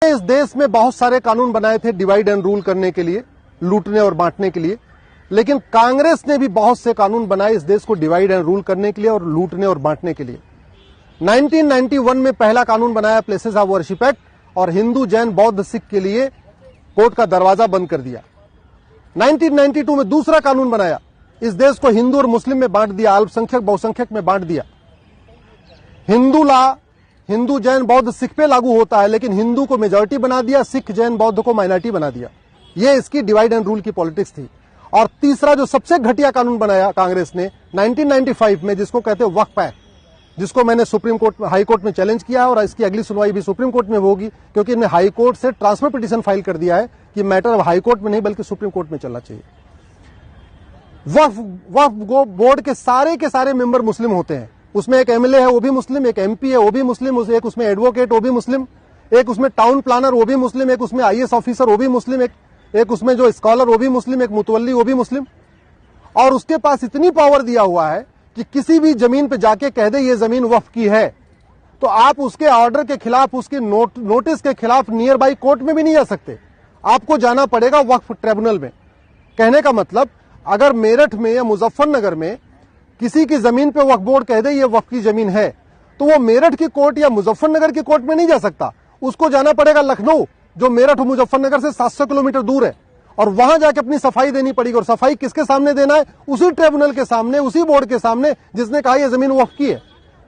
इस देश में बहुत सारे कानून बनाए थे डिवाइड एंड रूल करने के लिए, लूटने और बांटने के लिए, लेकिन कांग्रेस ने भी बहुत से कानून बनाए इस देश को डिवाइड एंड रूल करने के लिए और लूटने और बांटने के लिए। 1991 में पहला कानून बनाया प्लेसेस ऑफ वर्शिप एक्ट, और हिंदू, जैन, बौद्ध, सिख के लिए कोर्ट का दरवाजा बंद कर दिया। 1992 में दूसरा कानून बनाया, इस देश को हिंदू और मुस्लिम में बांट दिया, अल्पसंख्यक बहुसंख्यक में बांट दिया। हिंदू लॉ हिंदू, जैन, बौद्ध, सिख पे लागू होता है, लेकिन हिंदू को मेजॉरिटी बना दिया, सिख, जैन, बौद्ध को माइनॉरिटी बना दिया। ये इसकी डिवाइड एंड रूल की पॉलिटिक्स थी। और तीसरा जो सबसे घटिया कानून बनाया कांग्रेस ने 1995 में, जिसको कहते हैं वक्फ एक्ट, जिसको मैंने सुप्रीम कोर्ट, हाई कोर्ट में चैलेंज किया है, और इसकी अगली सुनवाई भी सुप्रीम कोर्ट में होगी, क्योंकि इन्हें हाई कोर्ट से ट्रांसफर पिटीशन फाइल कर दिया है कि मैटर अब हाई कोर्ट में नहीं बल्कि सुप्रीम कोर्ट में चलना चाहिए। वक्फ बोर्ड के सारे मेंबर मुस्लिम होते हैं। उसमें एक एमएलए है वो भी मुस्लिम, एक एमपी है वो भी मुस्लिम, एक उसमें एडवोकेट वो भी मुस्लिम, एक उसमें टाउन प्लानर वो भी मुस्लिम, एक उसमें आईएएस ऑफिसर वो भी मुस्लिम, एक उसमें जो स्कॉलर वो भी मुस्लिम, एक मुतवल्ली वो भी मुस्लिम। और उसके पास इतनी पावर दिया हुआ है कि किसी भी जमीन पे जाके कह दे ये जमीन वक्फ की है, तो आप उसके ऑर्डर के खिलाफ, उसके नोटिस के खिलाफ नियर बाई कोर्ट में भी नहीं जा सकते, आपको जाना पड़ेगा वक्फ ट्रिब्यूनल में। कहने का मतलब, अगर मेरठ में या मुजफ्फरनगर में किसी की जमीन पे वक्फ बोर्ड कह दे ये वक्फ की जमीन है, तो वो मेरठ की कोर्ट या मुजफ्फरनगर की कोर्ट में नहीं जा सकता, उसको जाना पड़ेगा लखनऊ, जो मेरठ और मुजफ्फरनगर से 700 किलोमीटर दूर है, और वहां जाके अपनी सफाई देनी पड़ेगी। और सफाई किसके सामने देना है? उसी ट्रिब्यूनल के सामने, उसी बोर्ड के सामने जिसने कहा यह जमीन वक्फ की है।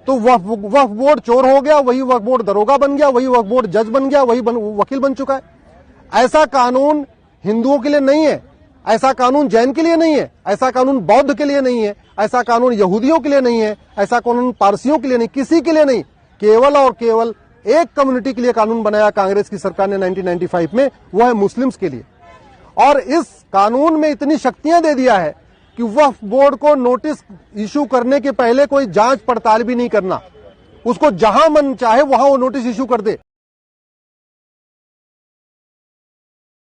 तो वक्फ बोर्ड चोर हो गया, वही वक्फ बोर्ड दरोगा बन गया, वही वक्फ बोर्ड जज बन गया, वही वकील बन चुका है। ऐसा कानून हिंदुओं के लिए नहीं है, ऐसा कानून जैन के लिए नहीं है, ऐसा कानून बौद्ध के लिए नहीं है, ऐसा कानून यहूदियों के लिए नहीं है, ऐसा कानून पारसियों के लिए नहीं, किसी के लिए नहीं। केवल और केवल एक कम्युनिटी के लिए कानून बनाया कांग्रेस की सरकार ने 1995 में, वो है मुस्लिम्स के लिए। और इस कानून में इतनी शक्तियां दे दिया है कि वक्फ बोर्ड को नोटिस इशू करने के पहले कोई जांच पड़ताल भी नहीं करना, उसको जहां मन चाहे वहां वो नोटिस इशू कर दे।